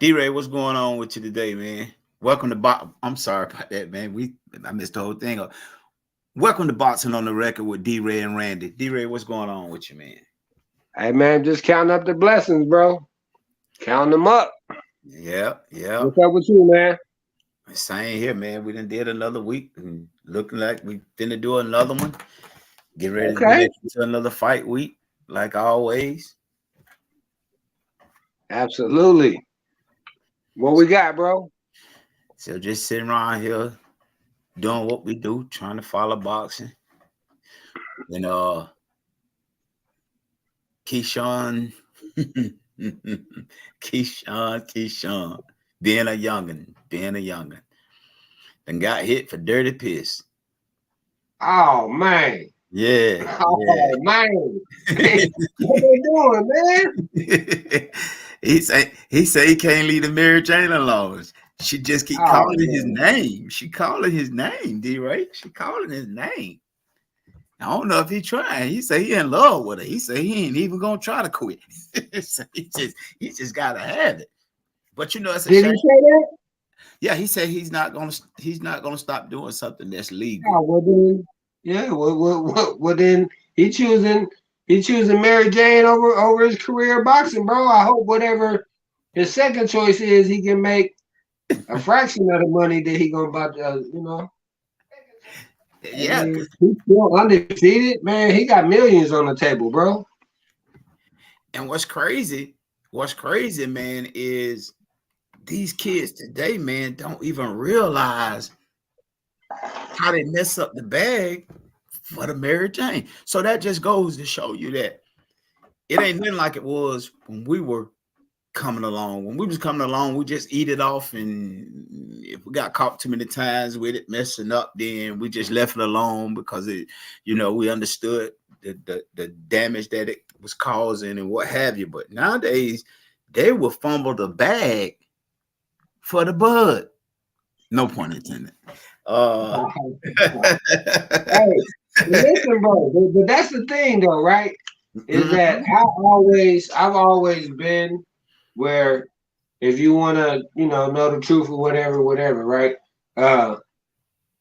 D-Ray, what's going on with you today, man? Welcome to I'm sorry about that, man. I missed the whole thing up. Welcome to Boxing on the Record with D-Ray and Randy. D-Ray, what's going on with you, man? Hey man, just counting up the blessings, bro. Counting them up. Yep, yep. What's up with you, man? Same here, man. We done did another week and looking like we finna do another one. Get ready to Okay. get into another fight week, like always. Absolutely. What we got, bro? So just sitting around here doing what we do, trying to follow boxing. And Keyshawn, Keyshawn, being a youngin, then got hit for dirty piss. Oh man. Yeah, Oh man. What they doing, man? he say he can't leave the Mary Jane alone. She just keep Oh calling his man. name. She calling his name, D. Right? She calling his name. I don't know if he trying. He say he in love with her. He say he ain't even gonna try to quit. So he just gotta have it. But it's a Did he shame. say that? Yeah, he said he's not gonna stop doing something that's legal. Oh well then. Yeah. Well then he choosing Mary Jane over his career boxing, bro. I hope whatever his second choice is, he can make a fraction of the money that he gonna about to. I Yeah, mean, he's still undefeated, man. He got millions on the table, bro. and what's crazy, man, is these kids today, man, don't even realize how they mess up the bag for the Mary Jane. So that just goes to show you that it ain't nothing like it was when we were coming along. When we was coming along, we just eat it off, and if we got caught too many times with it messing up, then we just left it alone because we understood the damage that it was causing and what have you. But nowadays, they will fumble the bag for the bud. No pun intended. Uh, Hey, listen, bro. But that's the thing, though, right? Is that mhm. I've always been where if you want to, know the truth or whatever, right? Uh,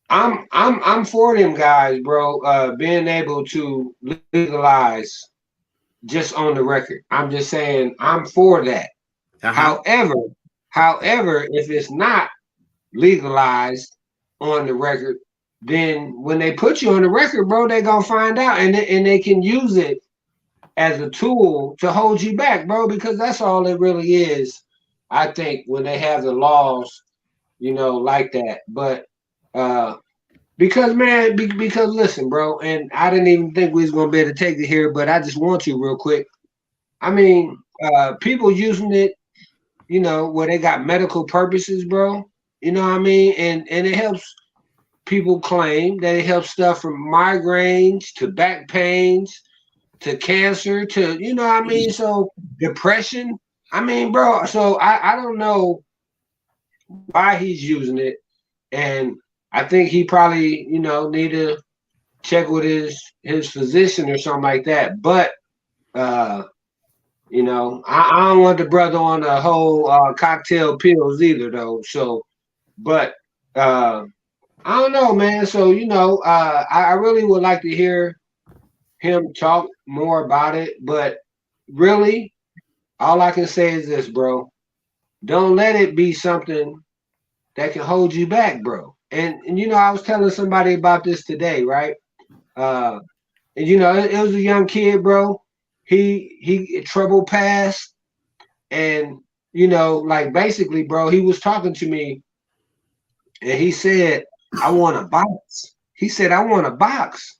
I'm for them guys, bro. Being able to legalize just on the record. I'm just saying I'm for that. Uh-huh. However, however, if it's not legalized on the record, then when they put you on the record, bro, they gonna find out, and they can use it as a tool to hold you back, bro, because that's all it really is. I think when they have the laws, like that. But uh because man, because listen, bro, and I didn't even think we was gonna be able to take it here, but I just want to real quick. I mean, people using it, where they got medical purposes, bro. You know what I mean? And it helps people claim that it helps stuff from migraines to back pains to cancer to what I mean. So depression. I mean, bro. So I don't know why he's using it, and I think he probably need to check with his physician or something like that. But uh, I don't want the brother on the whole cocktail pills either, though. So, but uh, I don't know, man. So I really would like to hear him talk more about it. But really, all I can say is this, bro. Don't let it be something that can hold you back, bro. And I was telling somebody about this today, right? Uh, and it was a young kid, bro. He trouble passed, and like basically, bro, he was talking to me, and he said, "I want a box." He said, "I want a box."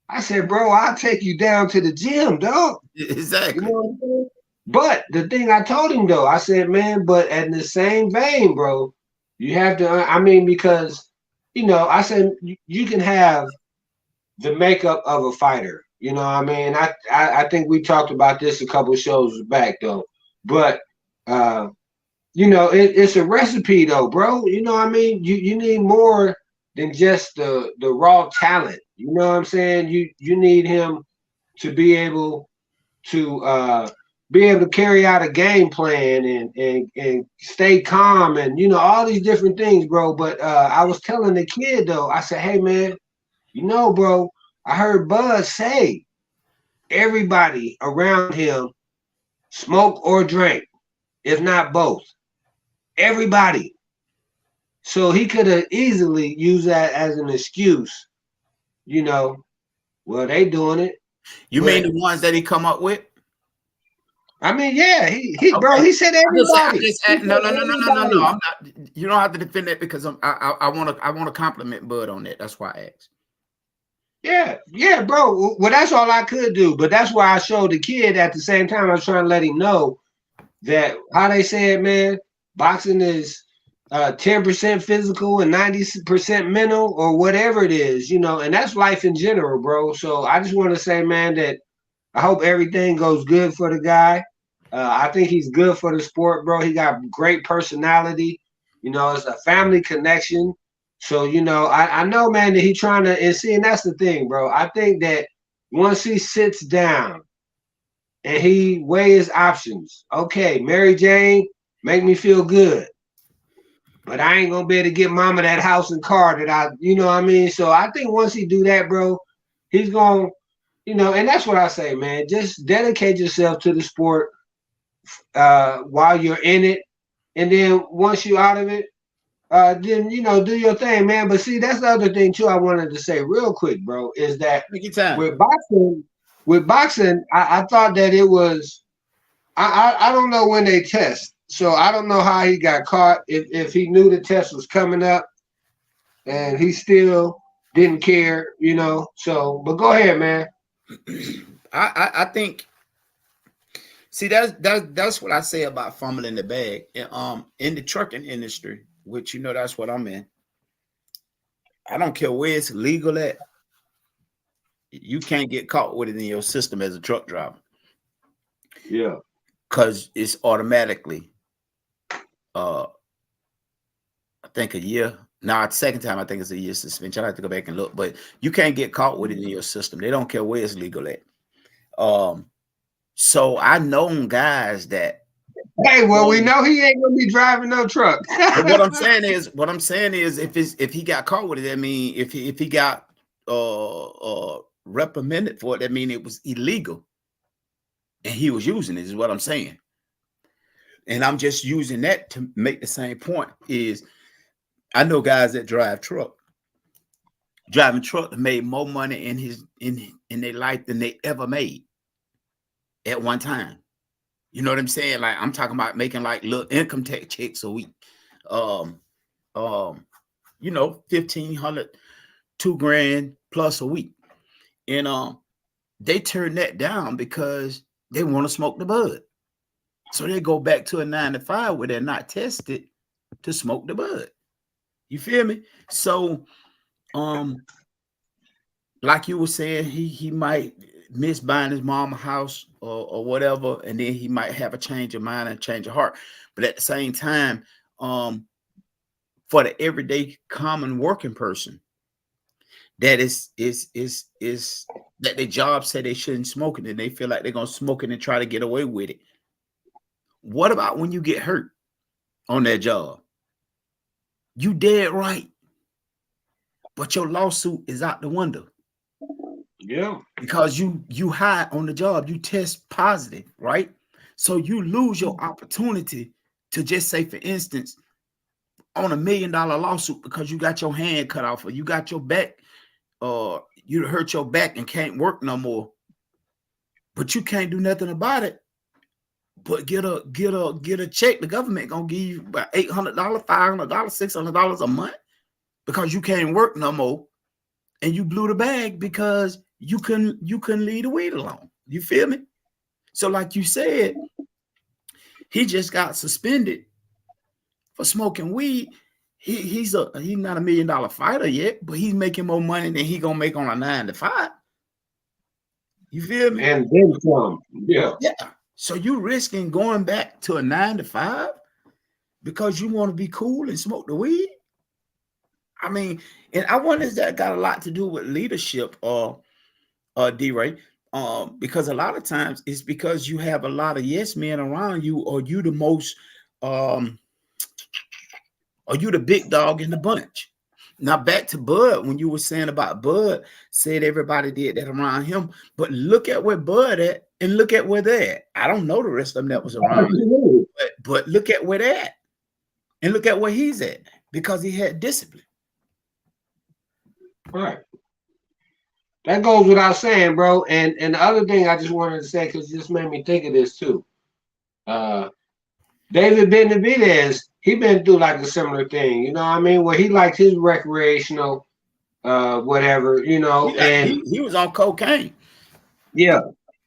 I said, "Bro, I'll take you down to the gym, dog." You know Exactly. what I'm saying? But the thing I told him though, I said, "Man, but in the same vein, bro, you have to. I mean, because I said you can have the makeup of a fighter. You know what I mean? I think we talked about this a couple shows back though. But uh, it's a recipe though, bro. You know what I mean? You need more than just the raw talent. You know what I'm saying? You need him to be able to be able to carry out a game plan and stay calm and all these different things, bro. But I was telling the kid though, I said, hey man, bro, I heard Buzz say everybody around him smoke or drink, if not both. Everybody. So he could have easily used that as an excuse, you know. Well, they doing it, You mean but the ones that he come up with? I mean, yeah, he bro, Okay. he said I everybody. just He no, said no, no, no, no, no, no. everybody. I'm not. You don't have to defend it because I want to compliment Bud on that. That's why I asked. Yeah, yeah, bro. Well, that's all I could do. But that's why I showed the kid at the same time. I was trying to let him know that how they said, man, boxing is 10% physical and 90% mental or whatever it is, and that's life in general, bro. So I just want to say, man, that I hope everything goes good for the guy. I think he's good for the sport, bro. He got great personality. It's a family connection. So, I know, man, that he trying to, and see, and that's the thing, bro. I think that once he sits down and he weigh his options, okay, Mary Jane, make me feel good. But I ain't gonna be able to get mama that house and car that you know what I mean? So I think once he do that, bro, he's gonna and that's what I say, man. Just dedicate yourself to the sport while you're in it, and then once you're out of it, then do your thing, man. But see, that's the other thing too. I wanted to say real quick, bro, is that Take your time. with boxing, I thought that it was. I don't know when they test, so I don't know how he got caught. If he knew the test was coming up, and he still didn't care, So, but go ahead, man. I think. See, that's what I say about fumbling the bag. In the trucking industry, which that's what I'm in. I don't care where it's legal at. You can't get caught with it in your system as a truck driver Yeah. because it's automatically. I think a year. Now, second time I think it's a year suspension. I have to go back and look, but you can't get caught with it in your system. They don't care where it's legal at. So I known guys that. Hey, well, we know he ain't gonna be driving no truck. But what I'm saying is, if he got caught with it, I mean, if he got reprimanded for it, that mean it was illegal, and he was using it. Is what I'm saying. And I'm just using that to make the same point. Is I know guys that drive truck. Driving truck made more money in their life than they ever made at one time. You know what I'm saying? Like I'm talking about making like little income tax checks a week. Um, 1,500, $2,000 plus a week. And they turn that down because they want to smoke the bud. So they go back to a 9 to 5 where they're not tested to smoke the bud. You feel me? So like you were saying, he might miss buying his mama house or whatever, and then he might have a change of mind and change of heart. But at the same time, for the everyday common working person, that is that their job said they shouldn't smoke it, and they feel like they're gonna smoke it and try to get away with it. What about when you get hurt on that job? You dead right, but your lawsuit is out the window. Yeah. Because you high on the job, you test positive, right? So you lose your opportunity to just say, for instance, on $1 million lawsuit because you got your hand cut off or you got your back, or you hurt your back and can't work no more, but you can't do nothing about it. But get a check. The government gonna give you about $800, $500, $600 a month because you can't work no more, and you blew the bag because you couldn't leave the weed alone. You feel me? So, like you said, he just got suspended for smoking weed. He's not $1 million fighter yet, but he's making more money than he gonna make on a 9 to 5. You feel me? And then some. Yeah. Yeah. So you risking going back to a 9 to 5 because you want to be cool and smoke the weed? I mean, and I wonder if that got a lot to do with leadership, D-Ray. Because a lot of times it's because you have a lot of yes men around you, or you the most, um, or you the big dog in the bunch. Now back to Bud, when you were saying about Bud, said everybody did that around him, but look at where Bud at, and look at where they're at. I don't know the rest of them that was around him, but look at where they're at, and look at where he's at, because he had discipline. Right. That goes without saying, bro. And the other thing I just wanted to say, because it just made me think of this too. Uh, David Benavidez, he been through like a similar thing, you know what I mean? Where he liked his recreational, whatever, you know, and He was on cocaine. yeah.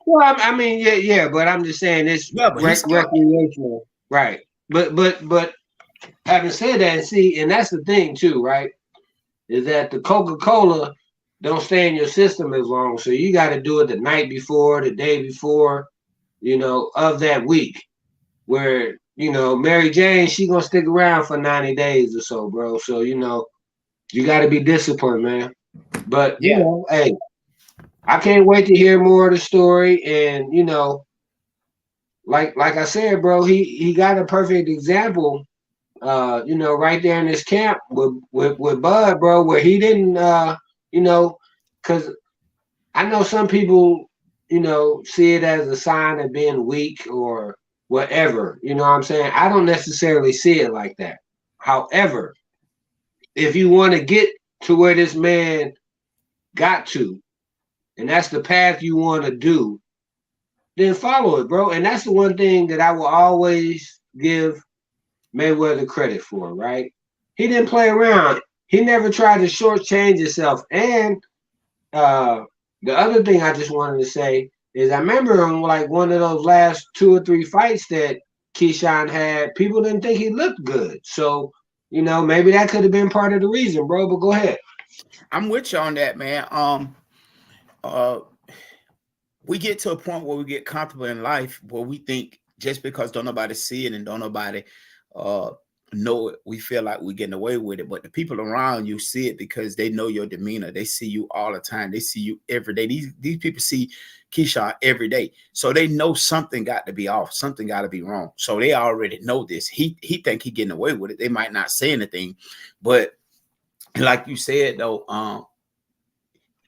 Well, I mean, yeah, but I'm just saying it's Yeah, but he stopped. recreational, right? But having said that, and see, and that's the thing too, right? Is that the Coca-Cola don't stay in your system as long, so you got to do it the night before, the day before, you know, of that week. Where you know Mary Jane, she gonna stick around for 90 days or so, bro. So you know you got to be disciplined, man. But you Yeah. know, hey, I can't wait to hear more of the story. And you know, like I said, bro, he got a perfect example. You know, right there in this camp with Bud, bro, where he didn't, you know, because I know some people, you know, see it as a sign of being weak or whatever. You know what I'm saying? I don't necessarily see it like that. However, if you want to get to where this man got to, and that's the path you want to do, then follow it, bro. And that's the one thing that I will always give Mayweather credit for, right? He didn't play around. He never tried to shortchange himself. And uh, the other thing I just wanted to say is I remember in like one of those last 2 or 3 fights that Keyshawn had, people didn't think he looked good. So, you know, maybe that could have been part of the reason, bro. But go ahead. I'm with you on that, man. Uh, we get to a point where we get comfortable in life where we think just because don't nobody see it and don't nobody uh know it, we feel like we're getting away with it. But the people around you see it because they know your demeanor. They see you all the time. They see you every day. These people see Keyshawn every day. So they know something got to be off, something got to be wrong. So they already know this. He think he getting away with it. They might not say anything, but like you said though,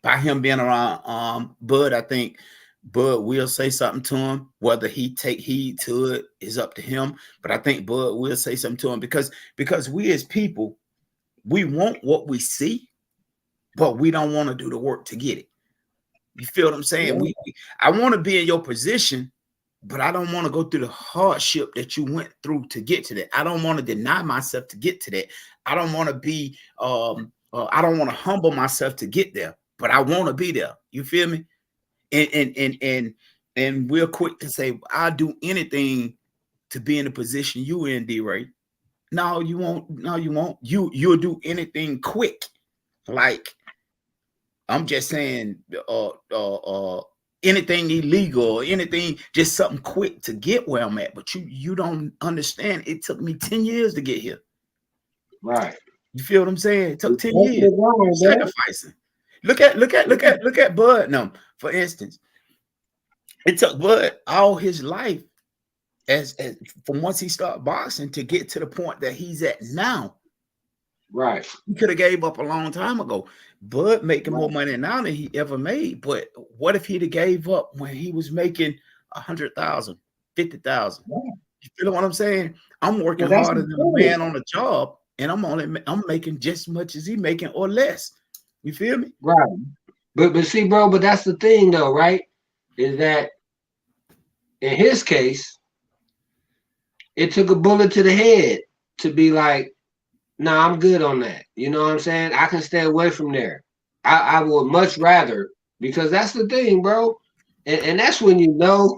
by him being around Bud, I think Bud will say something to him. Whether he take heed to it is up to him. But I think Bud will say something to him because we as people, we want what we see, but we don't want to do the work to get it. You feel what I'm saying? Yeah, I want to be in your position, but I don't want to go through the hardship that you went through to get to that. I don't want to deny myself to get to that. I don't want to be I don't want to humble myself to get there, but I want to be there. You feel me? And we're quick to say I'll do anything to be in the position you in, D-Ray. No, you won't. No, you won't. You'll do anything quick. Like I'm just saying, anything illegal or anything, just something quick to get where I'm at. But you don't understand. It took me 10 years to get here. right. You feel what I'm saying? It took 10 That's years. the line, bro. Sacrificing. Look at Bud now, for instance. It took Bud all his life as from once he started boxing to get to the point that he's at now. Right. He could have gave up a long time ago. Bud making more Right. money now than he ever made. But what if he'd have gave up when he was making 100,000, 50,000? Right. You feel what I'm saying? I'm working But that's harder the than a thing. man on a job, and I'm making just as much as he making or less. You feel me? Right. But see, bro, but that's the thing though, right? Is that in his case, it took a bullet to the head to be like, nah, I'm good on that. You know what I'm saying? I can stay away from there. I would much rather, because that's the thing, bro. And that's when you know,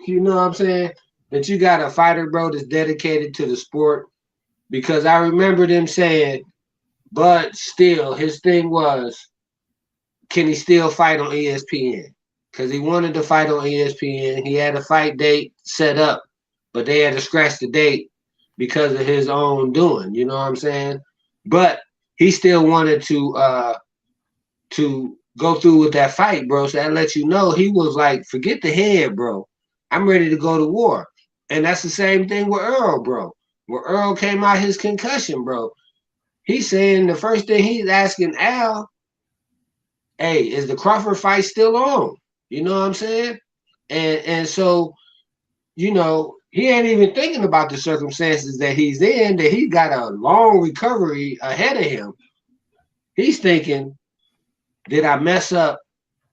you know what I'm saying, that you got a fighter, bro, that's dedicated to the sport. Because I remember them saying, but still, his thing was, can he still fight on ESPN? Because he wanted to fight on ESPN. He had a fight date set up, but they had to scratch the date because of his own doing. You know what I'm saying? But he still wanted to go through with that fight, bro. So that lets you know he was like, forget the head, bro. I'm ready to go to war. And that's the same thing with Earl, bro. When Earl came out his concussion, bro, he's saying the first thing he's asking Al, hey, is the Crawford fight still on? You know what I'm saying? And so, you know, he ain't even thinking about the circumstances that he's in, that he got a long recovery ahead of him. He's thinking, did I mess up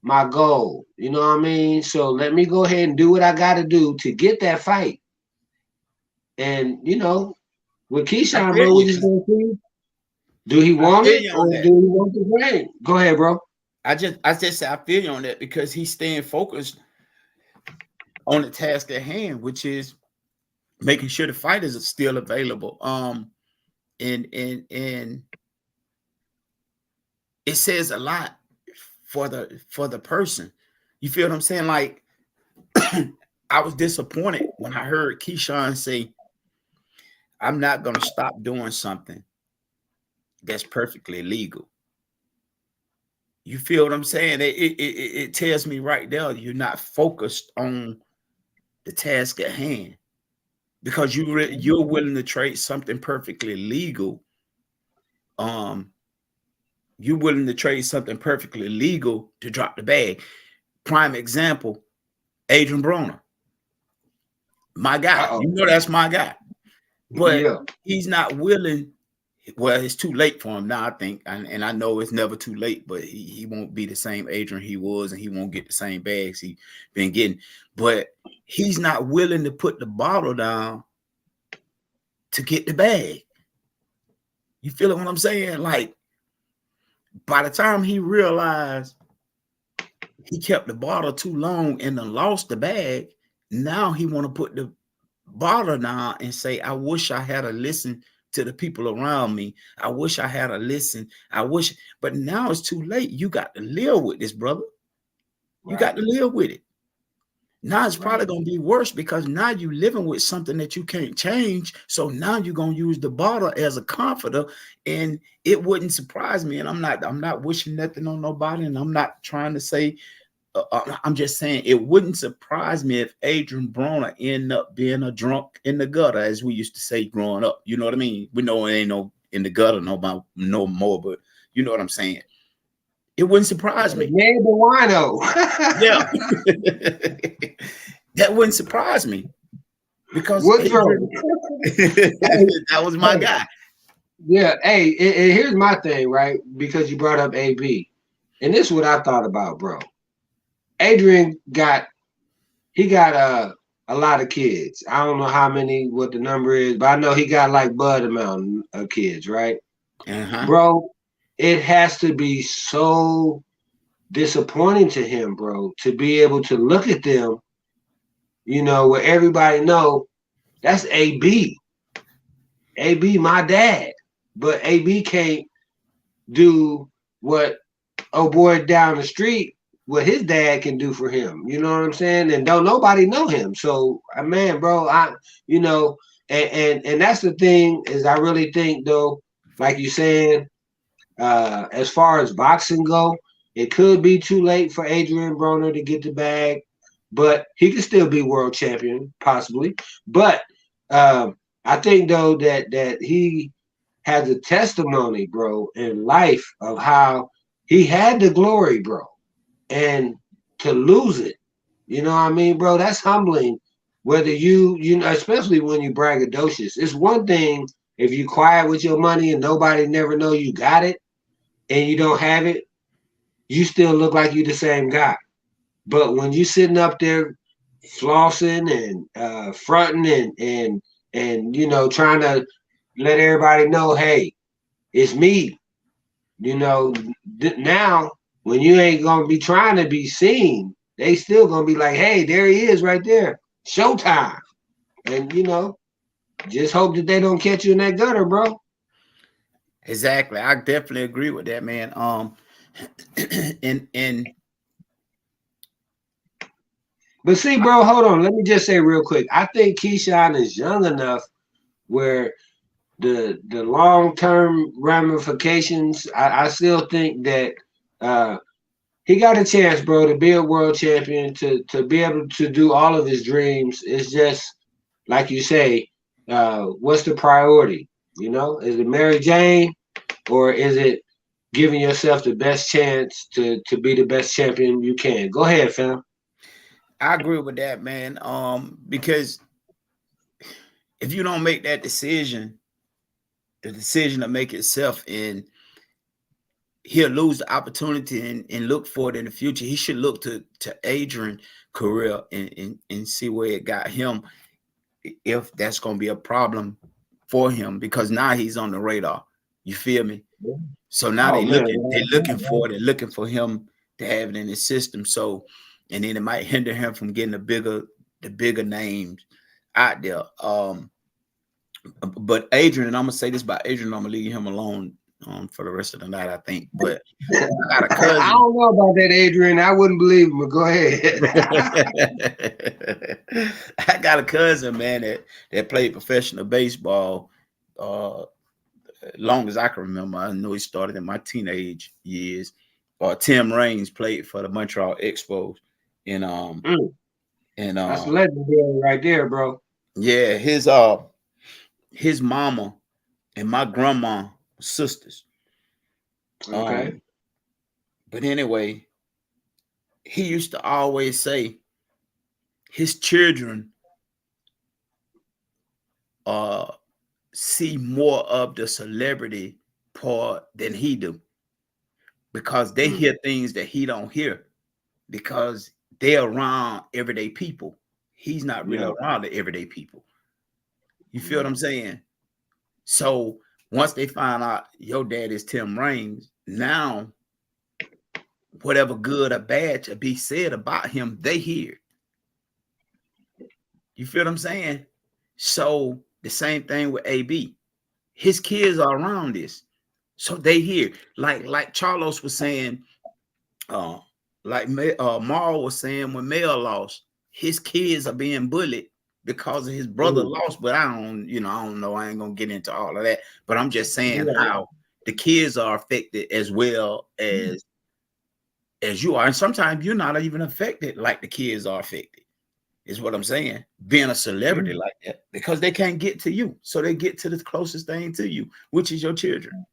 my goal? You know what I mean? So let me go ahead and do what I got to do to get that fight. And, you know, with I Keyshawn, feel bro, we you. just going to see, do he I want feel it you or on do that. he want the brain? Go ahead, bro. I just say I feel you on that because he's staying focused on the task at hand, which is making sure the fighters are still available. And it says a lot for the person. You feel what I'm saying? Like I was disappointed when I heard Keyshawn say, "I'm not going to stop doing something that's perfectly legal." You feel what I'm saying? It tells me right there you're not focused on the task at hand because you're willing to trade something perfectly legal. Um, you're willing to trade something perfectly legal to drop the bag. Prime example, Adrian Broner, my guy. You Uh-oh. know that's my guy, but Yeah. he's not willing. Well, it's too late for him now, I think, and I know it's never too late. But he won't be the same Adrian he was, and he won't get the same bags he been getting. But he's not willing to put the bottle down to get the bag. You feel what I'm saying? Like by the time he realized he kept the bottle too long and then lost the bag, now he want to put the bottle down and say, I wish I had a listen to the people around me. I wish I had a listen. I wish, but now it's too late. You got to live with this, brother. You got Right. to live with it. Now it's probably Right. going to be worse because now you're living with something that you can't change. So now you're going to use the bottle as a comforter, and it wouldn't surprise me. And I'm not wishing nothing on nobody, and I'm not trying to say. I'm just saying it wouldn't surprise me if Adrian Broner ended up being a drunk in the gutter, as we used to say growing up. You know what I mean? We know it ain't no in the gutter no more, but you know what I'm saying. It wouldn't surprise me. Man, the wino. Yeah, that wouldn't surprise me because Woodrow. Adrian, that was my Hey, guy. yeah, hey, and here's my thing, right? Because you brought up AB. And this is what I thought about, bro. Adrian got a lot of kids. I don't know how many, what the number is, but I know he got like Bud amount of kids, right? Uh-huh. Bro, it has to be so disappointing to him, bro, to be able to look at them, you know, where everybody know that's AB. AB, my dad. But AB can't do what oh boy down the street what his dad can do for him. You know what I'm saying? And don't nobody know him. So man, bro, you know, and that's the thing is I really think though, like you saying, as far as boxing go, it could be too late for Adrian Broner to get the bag, but he could still be world champion possibly. But I think though that he has a testimony, bro, in life of how he had the glory, bro, and to lose it, you know what I mean, bro? That's humbling. Whether you know, especially when you braggadocious, it's one thing if you quiet with your money and nobody never know you got it and you don't have it, you still look like you the same guy. But when you sitting up there flossing and fronting and you know trying to let everybody know, hey, it's me. You know, now when you ain't gonna be trying to be seen, they still gonna be like, hey, there he is right there, showtime. And you know, just hope that they don't catch you in that gutter, bro. Exactly. I definitely agree with that, man. And But see, bro, hold on. Let me just say real quick. I think Keyshawn is young enough where the long term ramifications. I still think that he got a chance, bro, to be a world champion, to be able to do all of his dreams. It's just like you say, what's the priority? You know, is it Mary Jane or is it giving yourself the best chance to be the best champion you can? Go ahead, fam. I agree with that, man. Because if you don't make that decision, the decision to make itself, and he'll lose the opportunity and look for it in the future. He should look to Adrian career and see where it got him, if that's going to be a problem for him, because now he's on the radar. You feel me? So now Oh man, they're looking for it, they're looking for him to have it in his system. So, and then it might hinder him from getting the bigger names out there. But Adrian, and I'm gonna say this about Adrian, I'm gonna leave him alone for the rest of the night, I think. But I got a I cousin. don't know about that, Adrian. I wouldn't believe him, but go ahead. I got a cousin, man, that played professional baseball uh long as I can remember. I know he started in my teenage years. Tim Raines played for the Montreal Expos. And Mm, and that's legendary right there, bro. yeah, his mama and my grandma were sisters. Okay. Um, but anyway, he used to always say his children uh see more of the celebrity part than he do, because they Mm, hear things that he don't hear, because they're around everyday people. He's not really yeah. around the everyday people. You feel what I'm Mm, saying? So once they find out your dad is Tim Raines, now whatever good or bad to be said about him, they hear. You feel what I'm saying? So the same thing with AB. His kids are around this. So they hear. Like Charlos was saying, uh, Marl was saying, when Mel lost, his kids are being bullied because of his brother mm, lost. But I don't know. I ain't gonna get into all of that. But I'm just saying yeah. how the kids are affected as well as you are. And sometimes you're not even affected like the kids are affected, is what I'm saying. Being a celebrity Mm. like that, because they can't get to you. So they get to the closest thing to you, which is your children.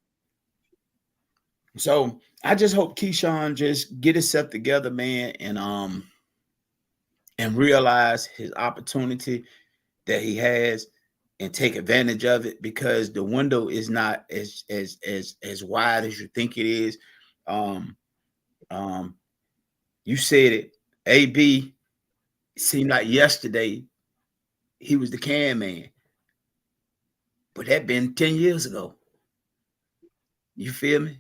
So I just hope Keyshawn just get himself together, man, and realize his opportunity that he has and take advantage of it, because the window is not as wide as you think it is. Um, um, you said it. AB seemed like yesterday he was the can man, but that been 10 years ago. You feel me?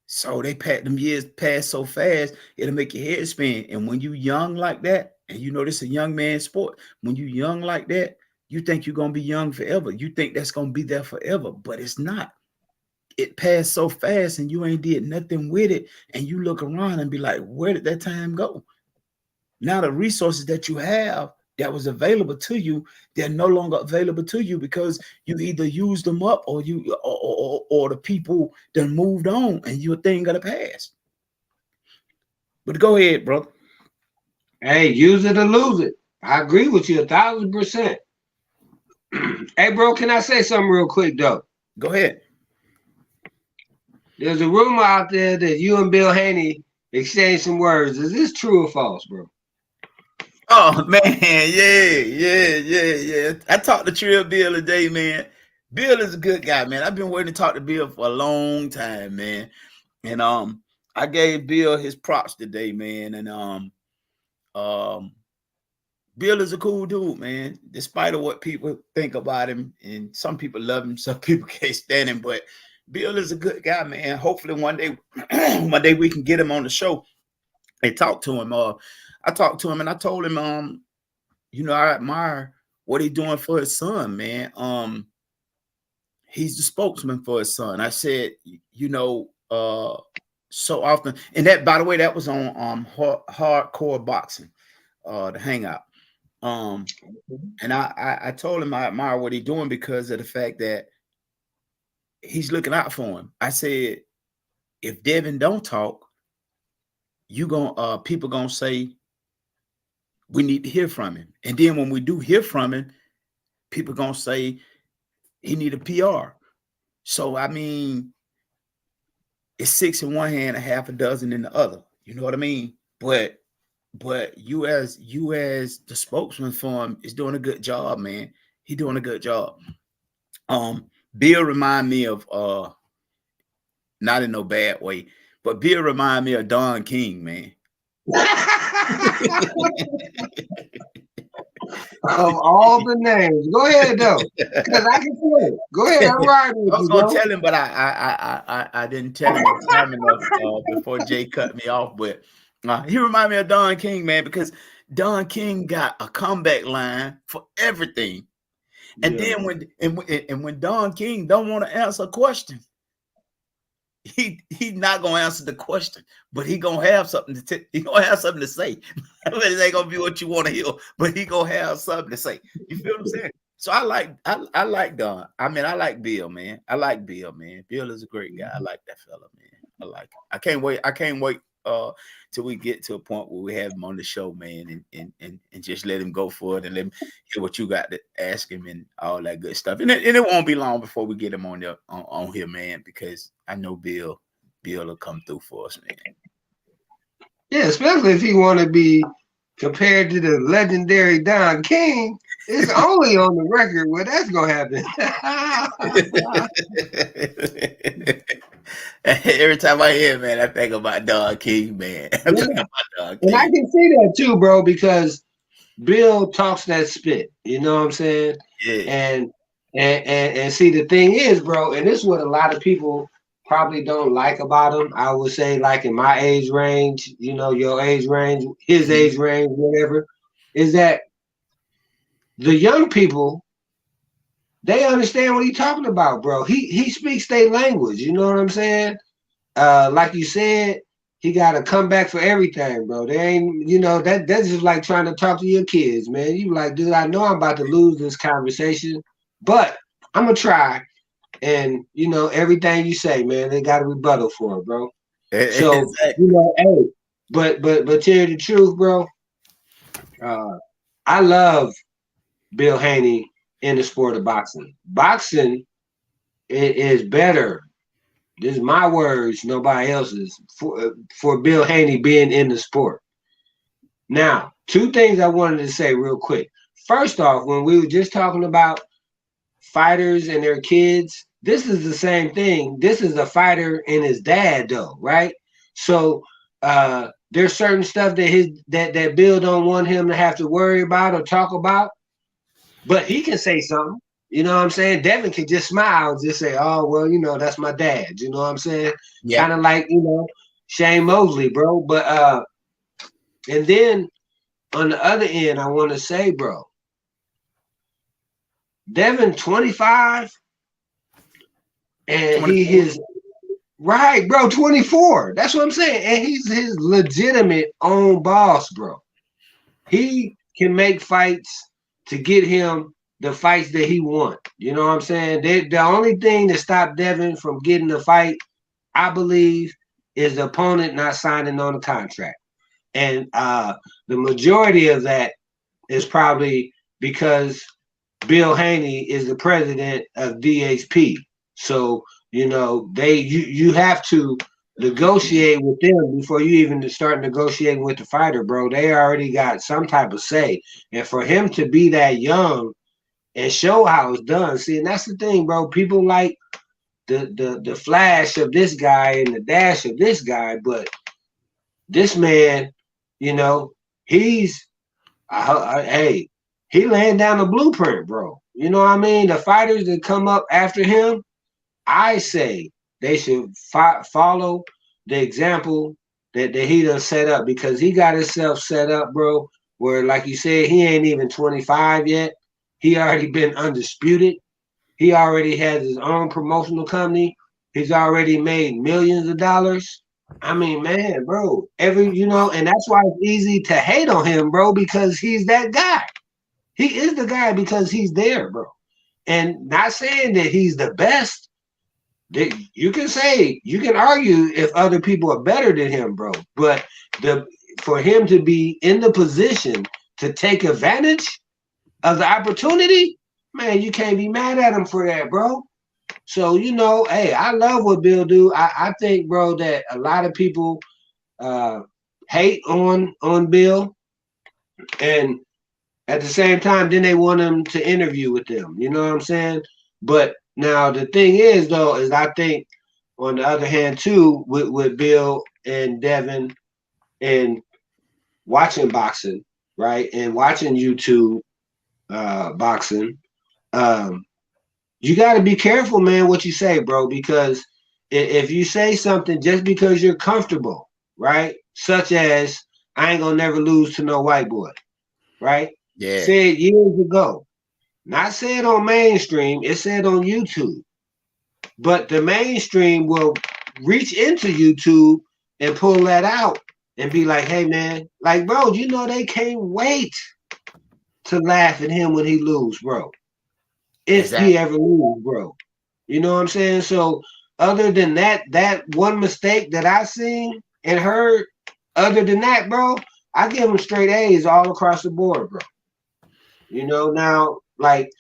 So they pack them years pass so fast, it'll make your head spin. And when you young like that, and you know this is a young man sport, when you young like that, you think you're gonna be young forever. You think that's gonna be there forever, but it's not. It passed so fast and you ain't did nothing with it. And you look around and be like, where did that time go? Now the resources that you have that was available to you, they're no longer available to you, because you either used them up, or or the people that moved on and your thing got to pass. But go ahead, bro. Hey, use it or lose it. I agree with you 1,000%. Hey, bro, can I say something real quick though? Go ahead. There's a rumor out there that you and Bill Haney exchanged some words. Is this true or false, bro? Oh man, yeah. I talked to Trill Bill today, man. Bill is a good guy, man. I've been waiting to talk to Bill for a long time, man. And I gave Bill his props today, man. And um Bill is a cool dude, man. Despite of what people think about him, and some people love him, some people can't stand him, but Bill is a good guy, man. Hopefully one day, one day we can get him on the show and talk to him. I talked to him and I told him, I admire what he's doing for his son, man. He's the spokesman for his son. I said, so often, and that, by the way, that was on hardcore boxing, the hangout. Um, And I told him I admire what he's doing because of the fact that he's looking out for him. I said, if Devin don't talk, you gonna people gonna say we need to hear from him. And then when we do hear from him, people gonna say he need a PR. So I mean, it's six in one hand, a half a dozen in the other. You know what I mean? But you as the spokesman for him is doing a good job, man. He doing a good job. Bill remind me of not in no bad way, but Bill remind me of Don King, man. Of all the names, go ahead though, because I can feel it. Go ahead, I'm riding I with was you, gonna bro. tell him, but I didn't tell him in time enough before Jay cut me off. But he reminded me of Don King, man, because Don King got a comeback line for everything. And Yeah. then when Don King don't want to answer a question, he's not gonna answer the question, but he gonna have something he gonna have something to say. It ain't gonna be what you want to hear, but he gonna have something to say. You feel what I'm saying? So I like Don. I mean, I like Bill, man. I like Bill, man. Bill is a great guy. I like that fella, man. I like him. I can't wait till we get to a point where we have him on the show, man, and just let him go for it and let him hear what you got to ask him and all that good stuff. And it won't be long before we get him on there on here, man, because I know Bill will come through for us, man. Yeah, especially if he want to be compared to the legendary Don King. It's only on the record where that's gonna happen. Every time I hear, man, I think about Don King, man. I Yeah, think about Don and I King. can see that too, bro, because Bill talks that spit. You know what I'm saying? Yeah. And and see, the thing is, bro, and this is what a lot of people probably don't like about him. I would say, like in my age range, you know, your age range, his Mhm. age range, whatever, is that the young people, they understand what he's talking about, bro. He speaks their language. You know what I'm saying? Like you said, he got a comeback for everything, bro. They ain't, you know, that's just like trying to talk to your kids, man. You like, dude, I know I'm about to lose this conversation, but I'm gonna try. And you know, everything you say, man, they got a rebuttal for it, bro. So you Exactly. know, hey, but tell you the truth, bro. Uh, I love Bill Haney in the sport of boxing. Boxing is better. This is my words, nobody else's. For Bill Haney being in the sport. Now, two things I wanted to say real quick. First off, when we were just talking about fighters and their kids, this is the same thing. This is a fighter and his dad, though, right? So there's certain stuff that that Bill don't want him to have to worry about or talk about, but he can say something. You know what I'm saying? Devin can just smile and just say, "Oh, well, you know, that's my dad." You know what I'm saying? Yeah. Kind of like, you know, Shane Mosley, bro. But and then on the other end, I want to say, bro, Devin 25 and he 24. his right, bro, 24. That's what I'm saying. And he's his legitimate own boss, bro. He can make fights to get him the fights that he wants. You know what I'm saying? The only thing that stopped Devin from getting the fight, I believe, is the opponent not signing on the contract. And the majority of that is probably because Bill Haney is the president of DHP. So, you know, you have to negotiate with them before you even start negotiating with the fighter, bro. They already got some type of say. And for him to be that young and show how it's done, see, and that's the thing, bro. People like the flash of this guy and the dash of this guy, but this man, you know, he's hey, he laying down the blueprint, bro. You know what I mean? The fighters that come up after him, I say they should follow the example that he done set up, because he got himself set up, bro, where, like you said, he ain't even 25 yet. He already been undisputed. He already has his own promotional company. He's already made millions of dollars. I mean, man, bro, you know, and that's why it's easy to hate on him, bro, because he's that guy. He is the guy because he's there, bro. And not saying that he's the best, You can say, you can argue if other people are better than him, bro. But the for him to be in the position to take advantage of the opportunity, man, you can't be mad at him for that, bro. So hey, I love what Bill do. I think, bro, that a lot of people uh, hate on Bill, and at the same time, then they want him to interview with them. You know what I'm saying? But now the thing is, though, is I think on the other hand too, with Bill and Devin and watching boxing, right, and watching YouTube boxing, um, you got to be careful, man, what you say, bro, because if you say something just because you're comfortable, right, such as I ain't gonna never lose to no white boy, right? Yeah, Said years ago. Not said on mainstream, it said on YouTube. But the mainstream will reach into YouTube and pull that out and be like, hey man, like bro, they can't wait to laugh at him when he lose, bro. If he exactly. ever lose, bro. You know what I'm saying? So other than that one mistake that I seen and heard, other than that, bro, I give him straight A's all across the board, bro. Now like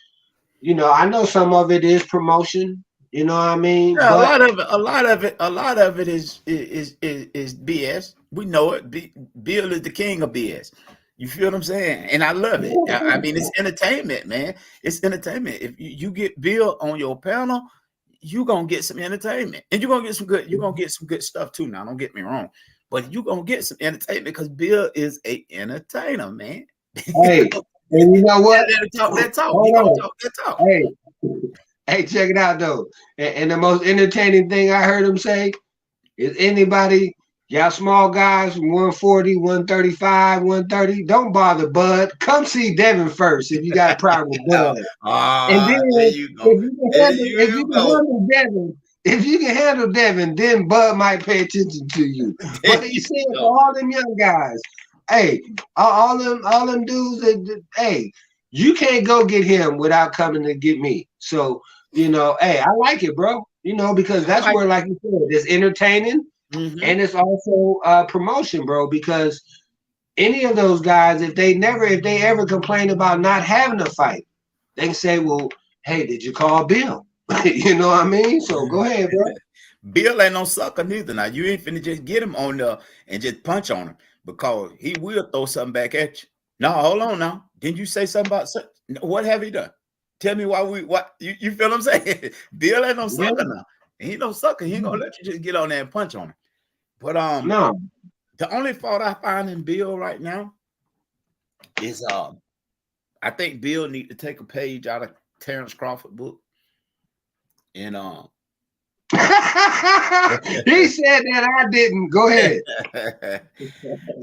I know some of it is promotion, you know what I mean? Yeah, But a lot of it is BS. We know it. Bill is the king of BS. You feel what I'm saying? And I love it. I mean, it's entertainment, man. It's entertainment. If you get Bill on your panel, you gonna get some entertainment, and you're gonna get some good. You're gonna get some good stuff too. Now, don't get me wrong, but you gonna get some entertainment because Bill is a entertainer, man. hey, and you know what? Let him talk that talk. He Hold gonna on. talk that talk. Hey, hey, check it out though. And the most entertaining thing I heard him say is anybody, y'all small guys from 140, 135, 130, don't bother Bud. Come see Devin first if you got a problem with Bud. And There then you go. There you go. if you can handle Devin, then Bud might pay attention to you. There But he you said go. for all them young guys, hey, all them dudes hey, you can't go get him without coming to get me. So, hey, I like it, bro. Because I that's like where, like you said, it's entertaining it. and it's also promotion, bro, because any of those guys, if they ever complain about not having a fight, they can say, well, hey, did you call Bill? You know what I mean? So go ahead, bro. Bill ain't no sucker neither. Now you ain't finna just get him on there and just punch on him because he will throw something back at you. No, hold on now. Didn't you say something about what have he done? Tell me why you feel what I'm saying? Bill ain't no Yeah, sucker now. He ain't no sucker. He ain't gonna let you just get on there and punch on him. But no, the only fault I find in Bill right now is I think Bill need to take a page out of Terrence Crawford book and he said that I didn't. Go ahead.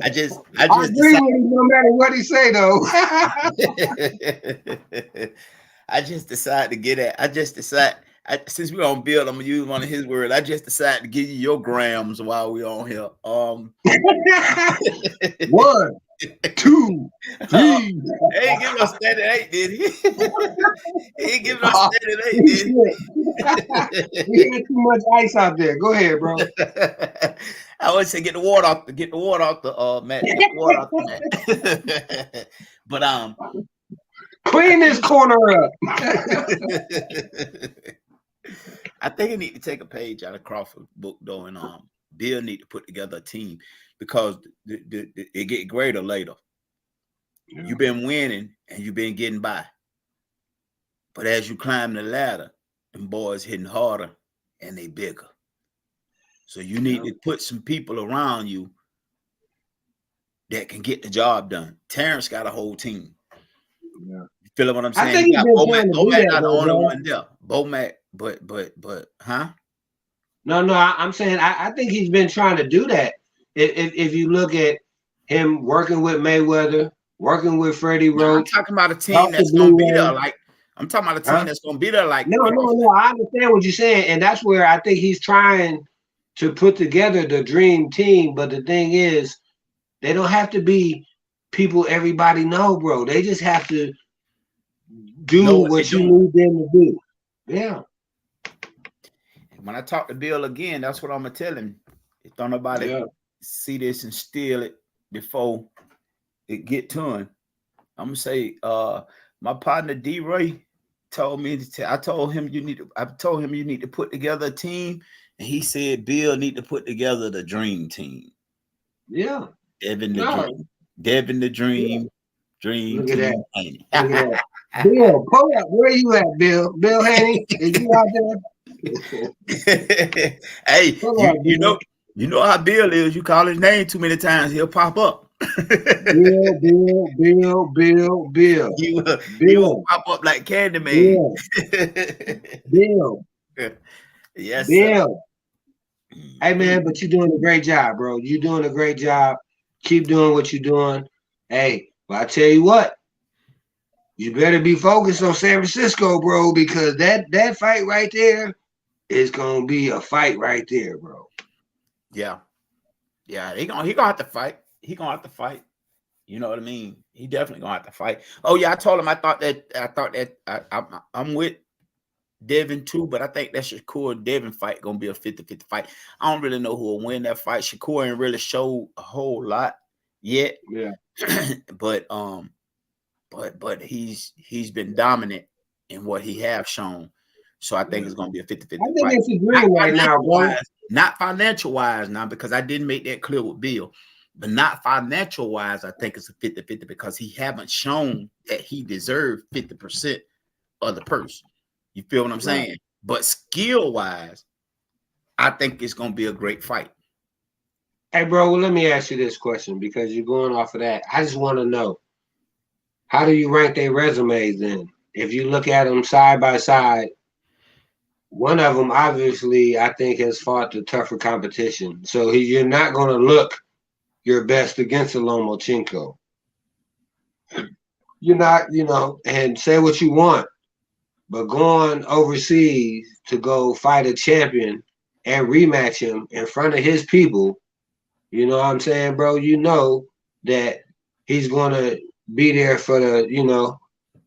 I I just agree decided with him no matter what he say though. I just decided to get at. I just decided since we're on Bill, I'm gonna use one of his words. I just decided to give you your grams while we're on here. 1, 2, uh, 3. he ain't giving us steady eight, did he? He ain't giving us Oh, steady eight, he did he had too much ice out there. Go ahead, bro. he? I always say get the water off the mat. Get the water off the mat. But I Clean this think corner up. I think I need to take a page out of Crawford's book though, and Bill need to put together a team because it get greater later. Yeah, You've been winning and you've been getting by, but as you climb the ladder, them boys hitting harder and they bigger. So you need yeah, to put some people around you that can get the job done. Terrence got a whole team. yeah. You feel what I'm I saying? think He he's got been Bomac. trying to do Bomac that not the though, only bro. one there. Bomac, but, huh? No, I'm saying I think he's been trying to do that. If you look at him working with Mayweather, working with Freddie No, I'm Roach, talking about a team that's gonna be possibly, there. Like I'm talking about a team huh? that's gonna be there, like No. Crawford. I understand what you're saying, and that's where I think he's trying to put together the dream team. But the thing is, they don't have to be people everybody know, bro. They just have to do Know what they're what you doing. need them to do. Yeah, when I talk to Bill again, that's what I'm gonna tell him. If don't nobody Yeah. see this and steal it before it get to him, I'm gonna say, my partner D Ray told me I told him you need to put together a team, and he said Bill need to put together the dream team. Yeah. Devin the No. dream, Devin the Yeah. dream Look at that. team. Haney. Look at that. Bill, pull up. Where you at, Bill? Bill Haney? Is you out there? Hey, Pull you up, you know Bill. you know how Bill is. You call his name too many times, he'll pop up. Bill, Bill, Bill, Bill, Bill. He will Bill, pop up like Candyman. Bill, Bill, Yes, sir. Bill. Hey man, Mhm. but you're doing a great job, bro. You're doing a great job. Keep doing what you're doing. Hey, but I tell you what, you better be focused on San Francisco, bro, because that fight right there is gonna be a fight right there, bro. Yeah, yeah. He gonna have to fight. He gonna have to fight. You know what I mean? He definitely gonna have to fight. Oh yeah, I told him I thought that I'm with Devin too, but I think that Shakur and Devin fight gonna be a 50-50 fight. I don't really know who will win that fight. Shakur ain't really showed a whole lot yet, Yeah, but he's been dominant in what he have shown. So I think yeah. it's gonna be a I 50-50 think fight. it's a Not dream right now, financial bro. wise, not financial wise now, because I didn't make that clear with Bill. But not financial wise, I think it's a 50-50 because he haven't shown that he deserved 50% of the purse. You feel what I'm Right. saying? But skill wise, I think it's gonna be a great fight. Hey, bro, well, let me ask you this question because you're going off of that. I just want to know how do you rank their resumes then? If you look at them side by side, one of them obviously I think has fought the tougher competition. So you're not going to look your best against a Lomachenko. You're not, and say what you want, but going overseas to go fight a champion and rematch him in front of his people, you know what I'm saying, bro? You know that he's going to be there for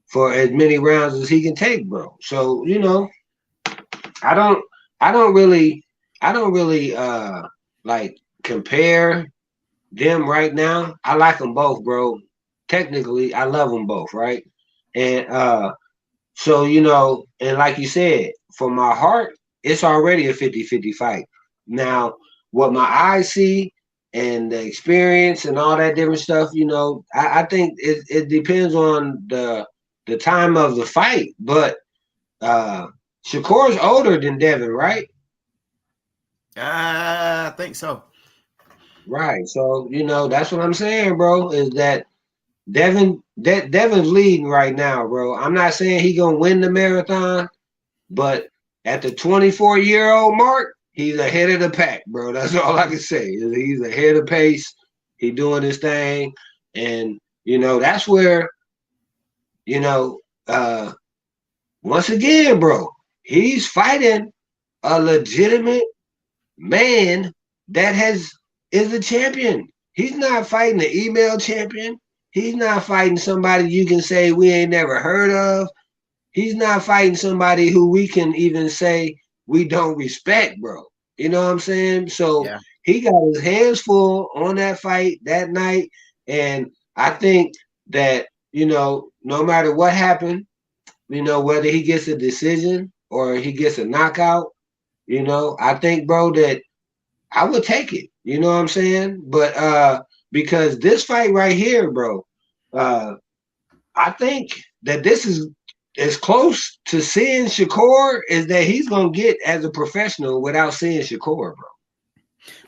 for as many rounds as he can take, bro. So, I don't I don't really I don't really like compare them right now. I like them both, bro. Technically, I love them both, right? And so, and like you said, for my heart, it's already a 50-50 fight. Now, what my eyes see and the experience and all that different stuff, I think it depends on the time of the fight. But Shakur's older than Devin, right? I think so. Right. So, that's what I'm saying, bro, is that Devin's leading right now, bro. I'm not saying he gonna win the marathon, but at the 24-year-old mark, he's ahead of the pack, bro. That's all I can say. He's ahead of pace. He doing his thing, and that's where you know uh once again, bro, he's fighting a legitimate man that is a champion. He's not fighting an email champion. He's not fighting somebody you can say we ain't never heard of. He's not fighting somebody who we can even say we don't respect, bro. You know what I'm saying? So Yeah, he got his hands full on that fight that night. And I think that, no matter what happened, whether he gets a decision or he gets a knockout, I think, bro, that I would take it. You know what I'm saying? But because this fight right here, bro, uh, I think that this is as close to seeing Shakur as that he's gonna get as a professional without seeing Shakur, bro.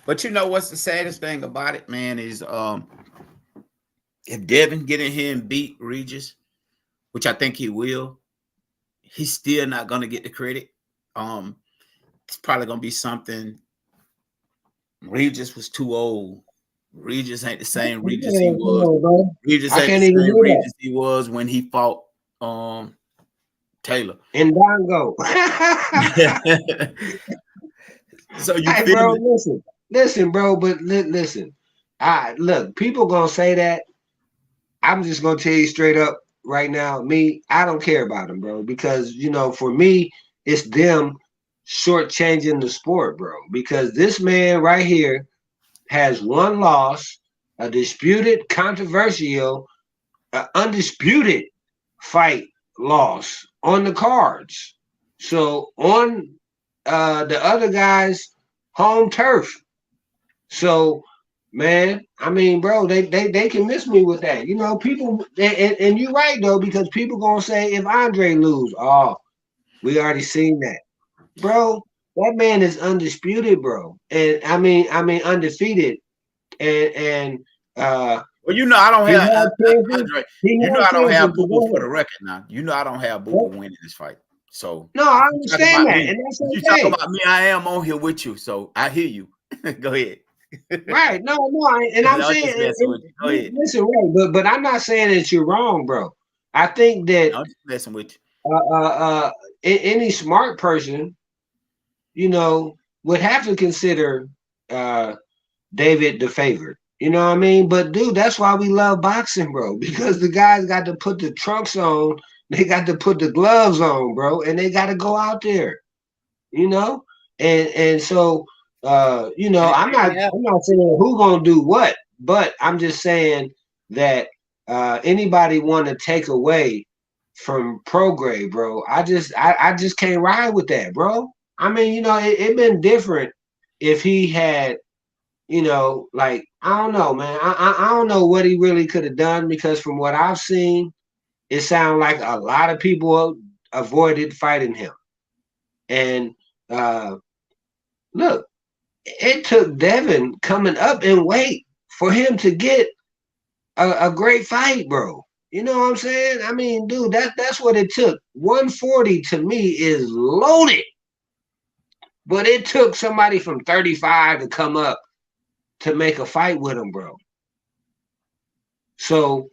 but you know what's the saddest thing about it, man, is if Devin get in here and beat Regis, which I think he will, he's still not gonna get the credit. Um, it's probably gonna be something. Regis was too old. Regis ain't the same Regis he Yeah, come was. on, bro. Regis I ain't the can't even same hear that. Regis he was when he fought Taylor. Ndango. So you Hey, feel bro, me? listen, bro. But listen, I look. People gonna say that. I'm just gonna tell you straight up right now. Me, I don't care about them, bro, because for me, it's them shortchanging the sport, bro. Because this man right here has one loss, a disputed, controversial, undisputed fight loss on the cards. So on the other guy's home turf. So man, I mean, bro, they can miss me with that. You know, people and you're right though, because people gonna say if Andre lose, oh, we already seen that. Bro, that man is undisputed, bro. And I mean undefeated. And Well, you know, I don't he have had chances. Andre. He You know, had I don't chances have to Boo Boo for go the record now. You know, I don't have Boo Boo ahead. winning this fight. So No, I if you talk understand about that, me, and that's if you talk okay. about me, I am on here with you. So I hear you. Go ahead. Right. No, no, and I'm I'm saying, just messing with you. Go ahead. listen, right, but I'm not saying that you're wrong, bro. I think that I'm just messing with you. any smart person, you know, would have to consider uh, David the favorite. You know what I mean? But dude, that's why we love boxing, bro. Because the guys got to put the trunks on, they got to put the gloves on, bro, and they got to go out there. You know, and so you know, And it I'm not ain't happen. I'm not saying who gonna do what, but I'm just saying that anybody want to take away from Prograde, bro. I just can't ride with that, bro. I mean, you know, it been different if he had, you know, like I don't know, man. I don't know what he really could have done because from what I've seen, it sounds like a lot of people avoided fighting him. And uh, look, it took Devin coming up in weight for him to get a great fight, bro. You know what I'm saying? I mean, dude, that's what it took. 140 to me is loaded, but it took somebody from 35 to come up to make a fight with him, bro. So,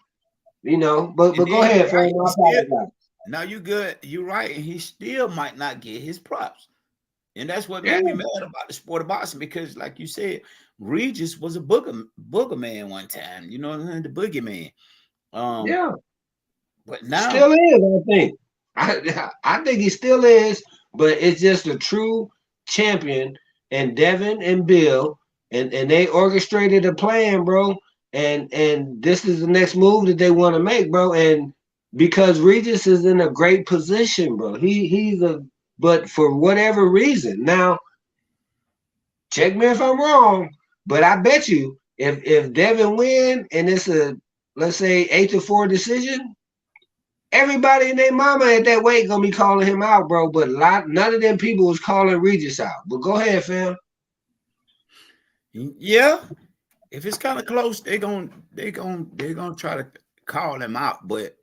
you know, but And go then you're ahead, fam. right. I He still apologize. now you good. You're right, and he still might not get his props. And that's what Yeah, made me mad about the sport of boxing because, like you said, Regis was a booger man one time. You know what I'm saying? The boogeyman. Um, yeah. but Still now, is, I think. I think he still is, but it's just a true champion. And Devin and Bill, and they orchestrated a plan, bro. And this is the next move that they want to make, bro. And because Regis is in a great position, bro. He's a but for whatever reason. Now, check me if I'm wrong, but I bet you if Devin win and it's a let's say 8-4 decision, everybody and their mama at that weight gonna be calling him out, bro. But none of them people was calling Regis out. But go ahead, fam. yeah, if it's kind of close, they're gonna try to call him out. But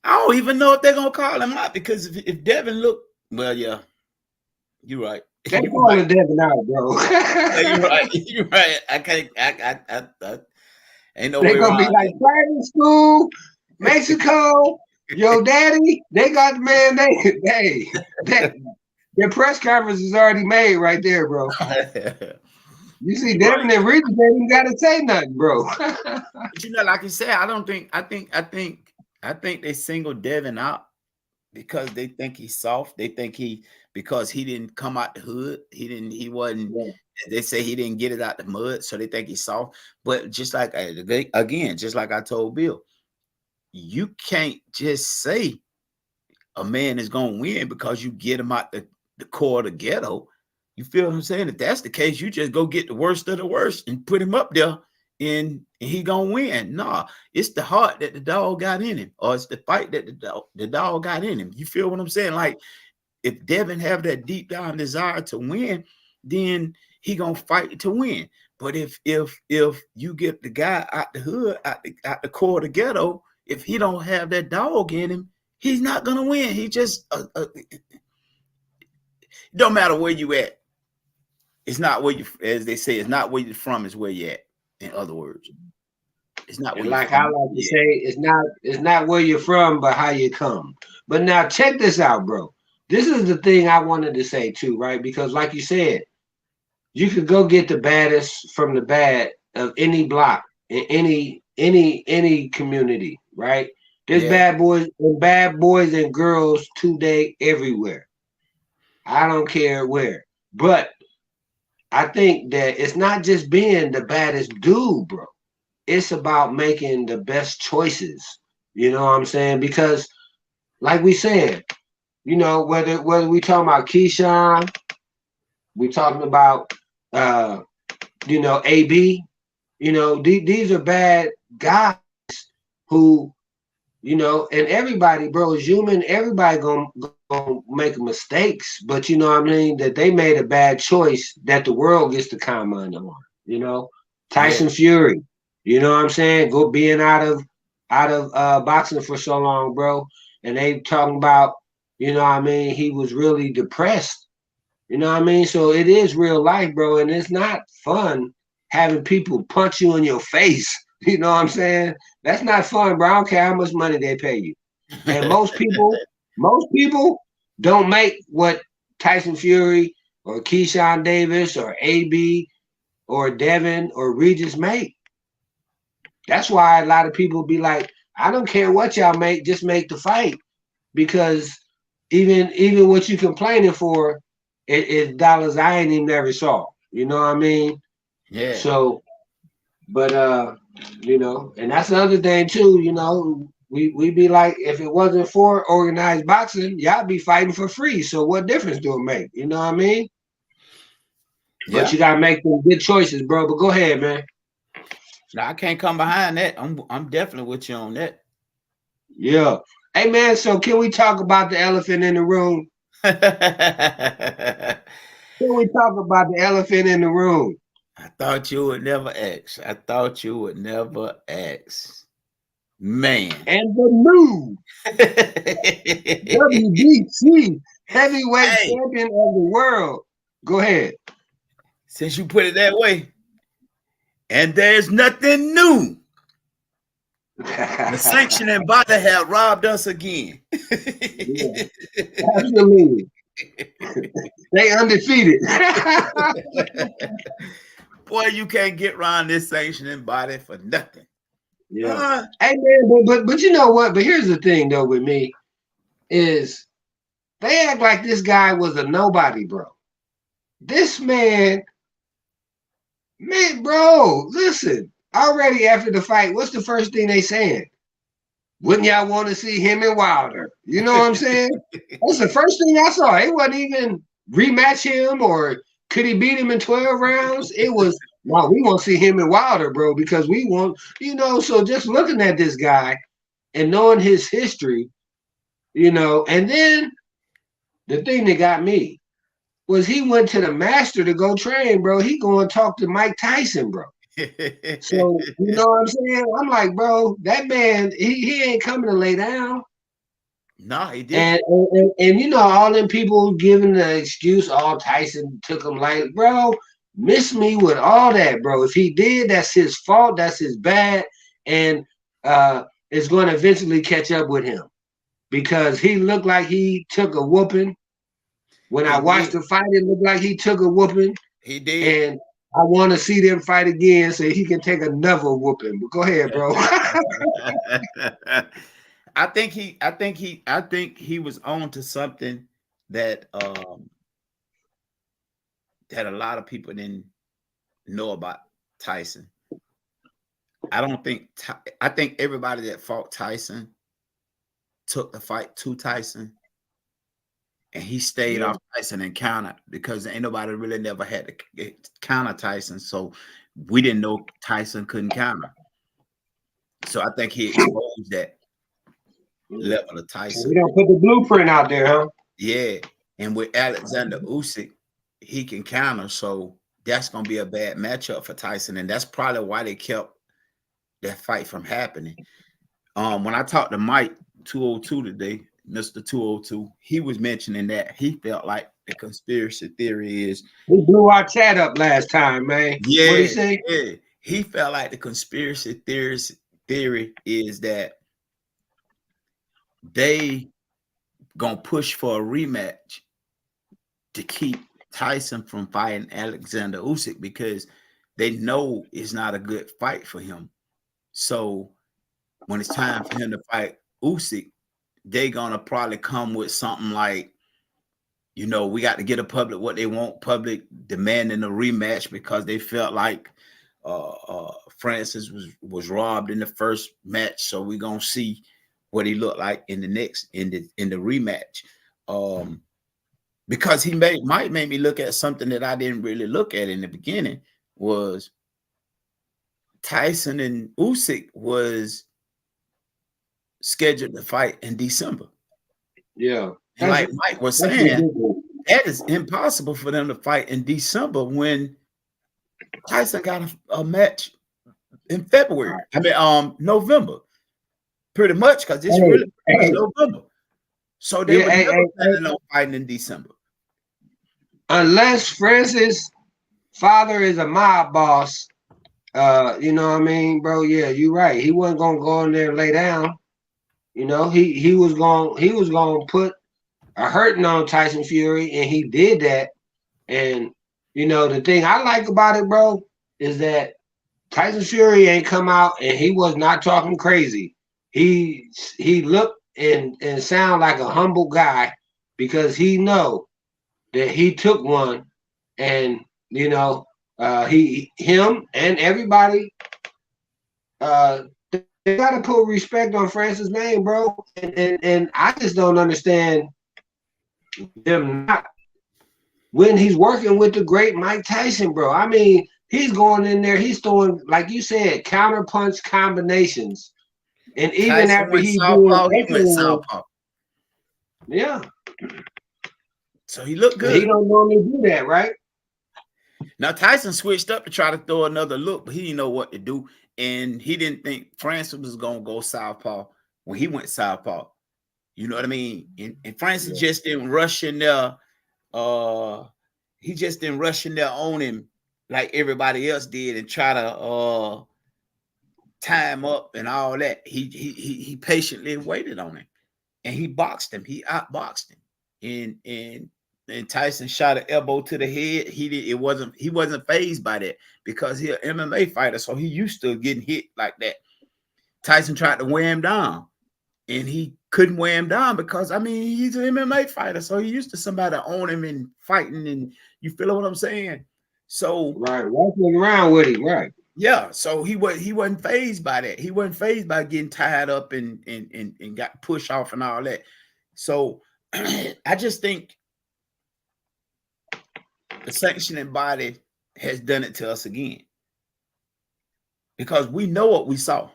I don't even know if they're gonna call him out because if Devin look well, yeah, you're right. They You're right. calling Devin out, bro. Yeah, you're right. You're right. I can't. I ain't no They way gonna be around like private school, Mexico. Yo, daddy, they got man. That their press conference is already made right there, bro. that. You see, You're Devin right. and Regis ain't even gotta say nothing, bro. But you know, like you said, I don't think. I think they singled Devin out because they think he's soft. They think he because he didn't come out the hood. He didn't. He wasn't. Yeah, They say he didn't get it out the mud, so they think he's soft. But just like again, just like I told Bill, you can't just say a man is gonna win because you get him out the core of the ghetto. You feel what I'm saying? If that's the case, you just go get the worst of the worst and put him up there and he gonna win. Nah, it's the heart that the dog got in him, or it's the fight that the dog got in him. You feel what I'm saying? Like if Devin have that deep down desire to win, then he gonna fight to win. But if you get the guy out the hood, out the core of the ghetto, if he don't have that dog in him, he's not gonna win. He just it don't matter where you at. It's not where you, as they say, it's not where you're from. It's where you at. In other words, it's not where and you're like I from. like to Yeah, say, it's not where you're from, but how you come. But now check this out, bro. This is the thing I wanted to say too, right? Because like you said, you could go get the baddest from the bad of any block in any community, right? There's yeah, bad boys and girls today everywhere. I don't care where. But I think that it's not just being the baddest dude, bro. It's about making the best choices. You know what I'm saying? Because like we said, whether we talking about Keyshawn, we talking about uh, AB, these are bad guys who, and everybody, bro, is human. Everybody gonna make mistakes, but you know what I mean, that they made a bad choice that the world gets to comment on. You know, Yeah, Tyson Fury, you know what I'm saying, go being out of boxing for so long, bro, and they talking about, what I mean, he was really depressed. You know what I mean? So it is real life, bro, and it's not fun having people punch you in your face. You know what I'm saying? That's not fun, bro. I don't care how much money they pay you. And most people don't make what Tyson Fury or Keyshawn Davis or AB or Devin or Regis make. That's why a lot of people be like, I don't care what y'all make, just make the fight. Because even what you complaining for is dollars I ain't even never saw. You know what I mean? yeah, So, but and that's the other thing too. We be like, if it wasn't for organized boxing, y'all be fighting for free. So what difference do it make? You know what I mean? But yeah. you gotta make some good choices, bro. But go ahead, man. Now I can't come behind that. I'm definitely with you on that. Yeah. Hey man, so can we talk about the elephant in the room? I Can we talk about the elephant in the room? thought you would never ask. I thought you would never ask. Man. And the new WBC heavyweight Hey, champion of the world. Go ahead. since you put it that way, and there's nothing new. The sanctioning body have robbed us again. Yeah, absolutely. They undefeated. Boy, you can't get around this sanctioning body for nothing. Yeah. Uh, Hey man, but you know what? But here's the thing though with me is they act like this guy was a nobody, bro. This man, bro, listen. Already after the fight, what's the first thing they saying? Wouldn't y'all want to see him and Wilder? You know what I'm saying? That's the first thing I saw. It wasn't even rematch him or could he beat him in 12 rounds? It was, wow, we want to see him and Wilder, bro, because we want, so just looking at this guy and knowing his history, and then the thing that got me was he went to the master to go train, bro. He going to talk to Mike Tyson, bro. So, you know what I'm saying? I'm like, bro, that man, he ain't coming to lay down. no, he And, didn't. and all them people giving the excuse, all Tyson took him like, bro, miss me with all that, bro. If he did, that's his fault. That's his bad. And it's going to eventually catch up with him because he looked like he took a whooping. When I He watched did. the fight, it looked like he took a whooping. He did. And I want to see them fight again so he can take another whooping. But go ahead, bro. I think he was on to something that that a lot of people didn't know about Tyson. I think everybody that fought Tyson took the fight to Tyson and he stayed Yeah. off Tyson and countered because ain't nobody really never had to counter Tyson. So we didn't know Tyson couldn't counter. So I think he exposed that level of So we Tyson. don't put the blueprint out there, huh? Yeah. And with Alexander Usyk, he can counter. So that's gonna be a bad matchup for Tyson. And that's probably why they kept that fight from happening. When I talked to Mike 202 today, Mr. 202, he was mentioning that he felt like the conspiracy theory is, He blew our chat up last time, man. What'd he yeah, say? yeah. He felt like the theory is that they gonna push for a rematch to keep Tyson from fighting Alexander Usyk because they know it's not a good fight for him. So when it's time for him to fight Usyk, they gonna probably come with something like we got to get a public what they want, public demanding a rematch because they felt like Francis was robbed in the first match. So we're gonna see what he looked like in the next in the rematch. Because he might make me look at something that I didn't really look at in the beginning was Tyson and Usyk was scheduled to fight in December. Yeah. And like Mike was saying, that is impossible for them to fight in December when Tyson got a match in February. I mean, November, pretty much because it's really November. So they were never planning on fighting in December. Unless Francis' father is a mob boss, you know what I mean, bro? Yeah, you're right. He wasn't gonna go in there and lay down. You know, he was gonna put a hurting on Tyson Fury, and he did that. And the thing I like about it, bro, is that Tyson Fury ain't come out and he was not talking crazy. He looked and sound like a humble guy because he know that he took one, and him and everybody they gotta put respect on Francis' name, bro. And I just don't understand them not when he's working with the great Mike Tyson, bro. I mean, he's going in there, he's throwing, like you said, counter punch combinations. And even Tyson after he went southpaw. Yeah. So he looked good. He don't normally do that, right? Now Tyson switched up to try to throw another look, but he didn't know what to do. And he didn't think Francis was gonna go southpaw when he went southpaw. You know what I mean? And Francis just didn't rush in there. He just didn't rush in there on him like everybody else did and try to time up and all that. He patiently waited on him, and he boxed him. He outboxed him, and Tyson shot an elbow to the head. He wasn't fazed by that because he's an MMA fighter, so he used to getting hit like that. Tyson tried to wear him down, and he couldn't wear him down because he's an MMA fighter, so he used to somebody own him and fighting, and you feel what I'm saying? So walking around with him, right? Yeah, so he wasn't fazed by that. He wasn't fazed by getting tied up and got pushed off and all that. So I just think the sanctioning body has done it to us again because we know what we saw.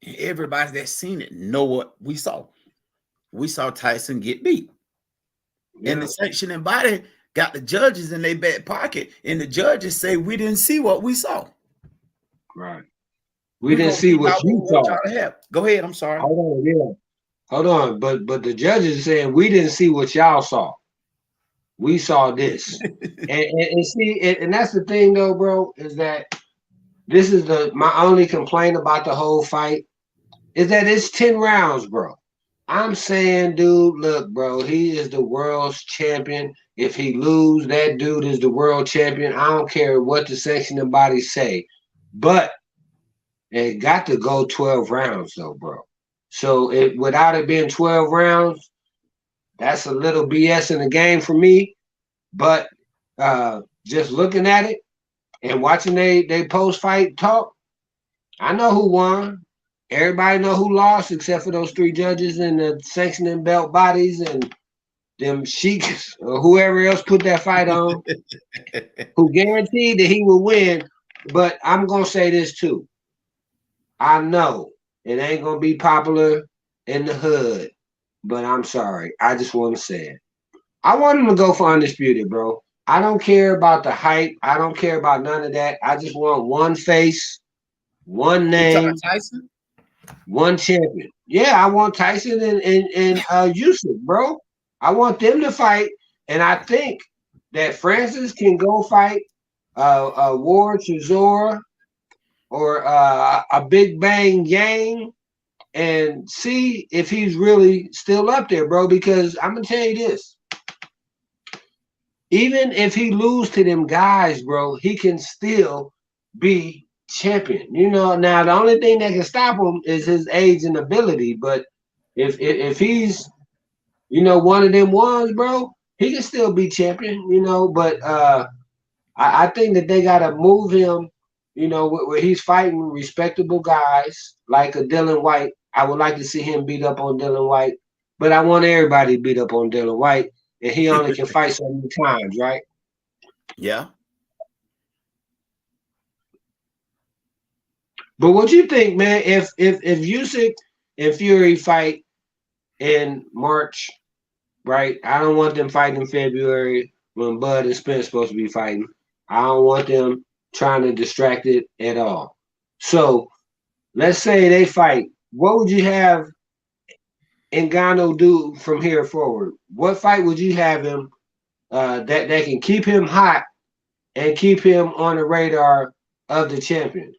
And everybody that's seen it know what we saw. We saw Tyson get beat. Yeah. And the sanctioning body got the judges in their back pocket, and the judges say we didn't see what we saw. Right. We didn't see what you saw. Go ahead. I'm sorry. Hold on. But the judges saying we didn't see what y'all saw. We saw this. and see, and that's the thing though, bro, is that this is my only complaint about the whole fight is that it's 10 rounds, bro. I'm saying, dude, look, bro, he is the world's champion. If he lose, that dude is the world champion. I don't care what the sanctioning body say. But it got to go 12 rounds, though, bro. So without it being 12 rounds, that's a little BS in the game for me. But just looking at it and watching they post-fight talk, I know who won. Everybody know who lost except for those 3 judges and the sanctioning belt bodies and them sheiks or whoever else put that fight on, who guaranteed that he would win. But I'm going to say this too. I know it ain't going to be popular in the hood, but I'm sorry. I just want to say it. I want him to go for undisputed, bro. I don't care about the hype. I don't care about none of that. I just want one face, one name, Tyson, one champion. Yeah, I want Tyson and Usyk, bro. I want them to fight, and I think that Francis can go fight Ward Chisora or a Big Bang Yang and see if he's really still up there, bro. Because I'm gonna tell you this. Even if he lose to them guys, bro, he can still be champion. Now the only thing that can stop him is his age and ability. But if he's one of them ones, bro, he can still be champion, but I think that they gotta move him, where he's fighting respectable guys like a Dylan White. I would like to see him beat up on Dylan White, but I want everybody to beat up on Dylan White, and he only can fight so many times, right? Yeah. But what you think, man? If Usyk and Fury fight in March, right? I don't want them fighting in February when Bud and Spence supposed to be fighting. I don't want them trying to distract it at all. So let's say they fight. What would you have Ngannou do from here forward? What fight would you have him that can keep him hot and keep him on the radar of the champion?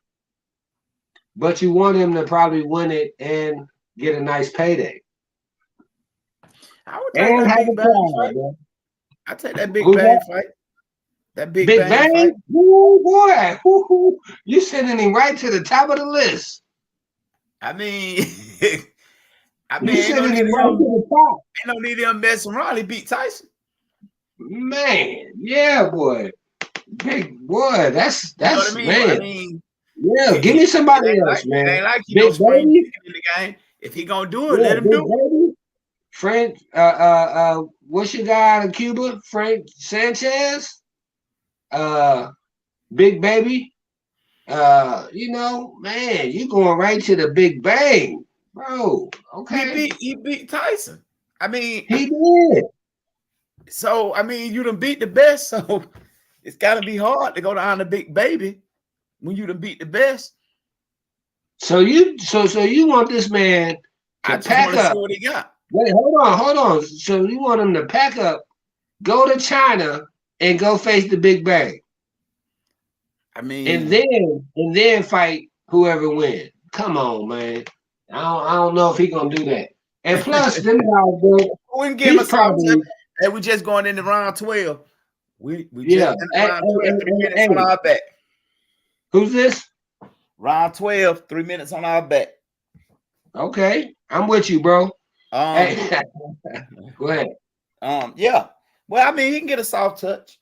But you want him to probably win it and get a nice payday I would take and that have big a bang crowd, fight. man. I take that big Who's bang that? fight. That big Big bang fight. Bang? Ooh, boy. Ooh, you sending him right to the top of the list. I mean, You ain't no sending need him of right to him. the top. Ain't no need of him messing around. He beat Tyson. Man, yeah, boy. Big boy. You know what I That's mean? I man. mean, Yeah, give me it somebody ain't like else, man. no Big spring Baby. chicken in the game. If he gonna do it, Yeah, let him Big do it. Baby. Frank, what's your guy out of Cuba? Frank Sanchez, uh, Big Baby. Man, you going right to the Big Bang, bro. Okay, He beat Tyson. I mean, he did. so you done beat the best, so it's gotta be hard to go down the big baby when you done beat the best. So you want this man I to just want pack to see up? what he got. Wait, hold on. So you want him to pack up, go to China, and go face the Big Bang, I and mean, then fight whoever wins? Come on, man. I don't know if he gonna do that. And plus, them guys, bro, we can give him a he's soft touch. probably Hey, we just going into round 12. We just yeah. in round 12, 3 minutes on Hey, our back. who's this? Round 12, 3 minutes on our back. Okay, I'm with you, bro. Hey, Um, go ahead. yeah. Well, he can get a soft touch.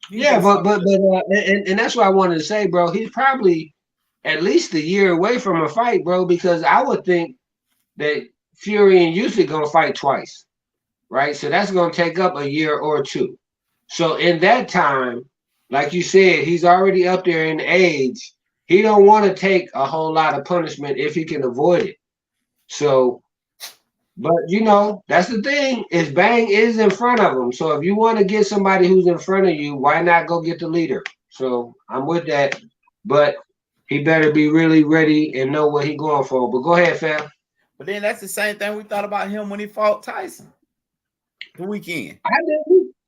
He can get Yeah, a but soft but touch. but and that's what I wanted to say, bro. He's probably at least a year away from a fight, bro, because I would think that Fury and Usyk gonna fight twice, right? So that's gonna take up a year or two. So in that time, like you said, he's already up there in age. He don't want to take a whole lot of punishment if he can avoid it. So, but that's the thing is Bang is in front of him. So if you want to get somebody who's in front of you, why not go get the leader? So I'm with that, but he better be really ready and know what he going for. But go ahead, fam. But then that's the same thing we thought about him when he fought Tyson the weekend.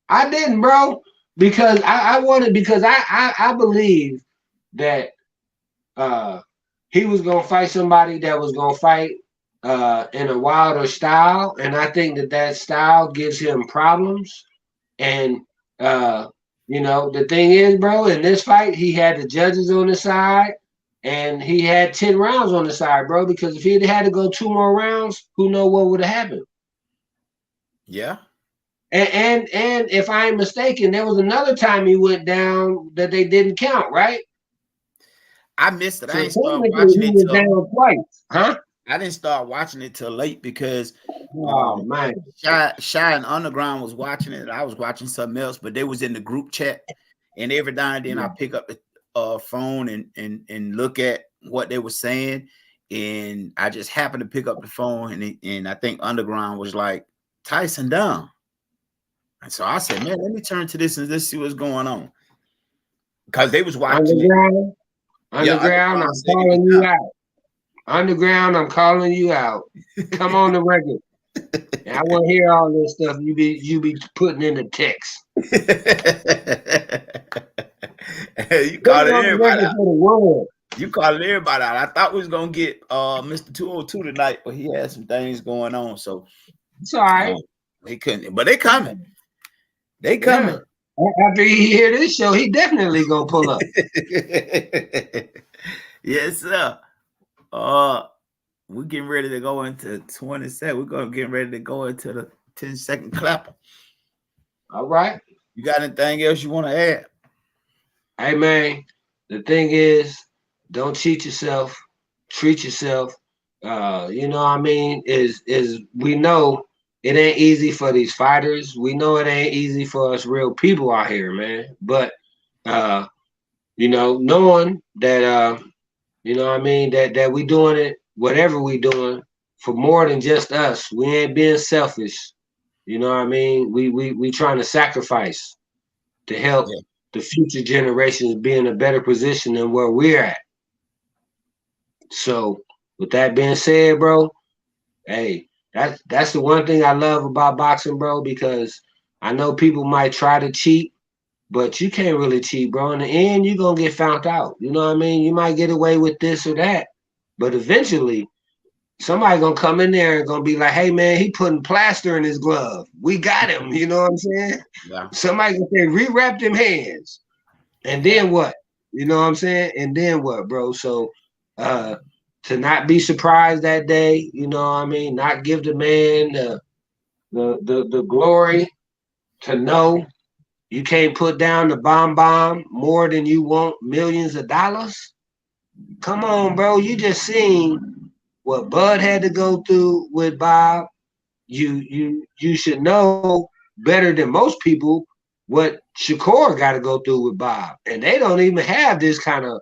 I didn't, bro, because I wanted because I believe that uh he was gonna fight somebody that was gonna fight in a wilder style, and I think that style gives him problems. And uh the thing is, bro, in this fight, he had the judges on his side, and he had 10 rounds on the side, bro. Because if he'd had to go 2 more rounds, who know what would have happened? Yeah. And if I ain't mistaken, there was another time he went down that they didn't count, right? I missed it. I So ain't started technically, watching he it was till down twice, huh? I didn't start watching it till late because Oh man, Shy and Underground was watching it. I was watching something else, but they was in the group chat, and every now and then I pick up the phone and look at what they were saying, and I just happened to pick up the phone, and I think Underground was like Tyson down, and so I said, man, let me turn to this and let's see what's going on because they was watching it. underground, Yeah, underground. Underground I'm said he was calling you down. out. Underground, I'm calling you out. Come on the record. And I want to hear all this stuff you be putting in the text. You Put it calling on the everybody record out. for the world. You calling everybody out. I thought we was gonna get Mr. 202 tonight, but he had some things going on, so It's all right. um, they couldn't. But they coming. They Yeah. coming. After he hear this show, he definitely gonna pull up. Yes, sir. Uh, we're getting ready to go into 27. We're gonna get ready to go into the 10-second clapper. All right. You got anything else you want to add? Hey man, the thing is, don't cheat yourself. Treat yourself. You know what I mean? Is we know it ain't easy for these fighters. We know it ain't easy for us real people out here, man. But uh, knowing that you know what I mean, that we doing it, whatever we doing, for more than just us. We ain't being selfish. You know what I mean? We trying to sacrifice to help Yeah. the future generations be in a better position than where we're at. So with that being said, bro, hey, that's the one thing I love about boxing, bro, because I know people might try to cheat, but you can't really cheat, bro. In the end, you're gonna get found out. You know what I mean? You might get away with this or that, but eventually somebody gonna come in there and gonna be like, hey man, he putting plaster in his glove. We got him, you know what I'm saying? Yeah. Somebody gonna say, rewrap them hands. And Yeah. then what? You know what I'm saying? And then what, bro? So uh to not be surprised that day, you know what I mean? Not give the man the glory to know you can't put down the bomb more than you want millions of dollars. Come on, bro. You just seen what Bud had to go through with Bob. You should know better than most people what Shakur got to go through with Bob. And they don't even have this kind of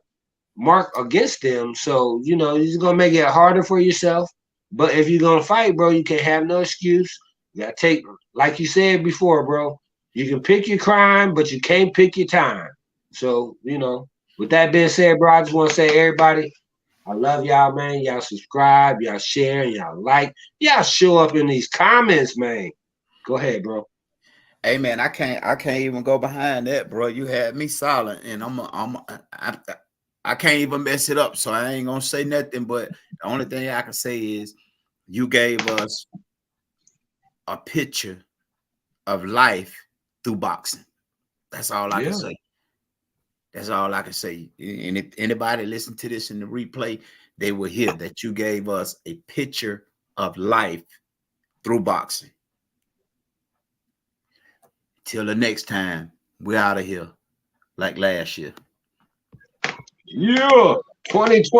mark against them. So, you're gonna make it harder for yourself. But if you're gonna fight, bro, you can't have no excuse. You gotta take, like you said before, bro. You can pick your crime, but you can't pick your time. So, with that being said, bro, I just want to say, everybody, I love y'all, man. Y'all subscribe, y'all share, y'all like, y'all show up in these comments, man. Go ahead, bro. Hey man, I can't even go behind that, bro. You had me silent, and I can't even mess it up. So I ain't gonna say nothing. But the only thing I can say is you gave us a picture of life through boxing. That's all I can Yeah. say. That's all I can say. And if anybody listen to this in the replay, they will hear that you gave us a picture of life through boxing. Till the next time, we're out of here like last year. Yeah. 2020.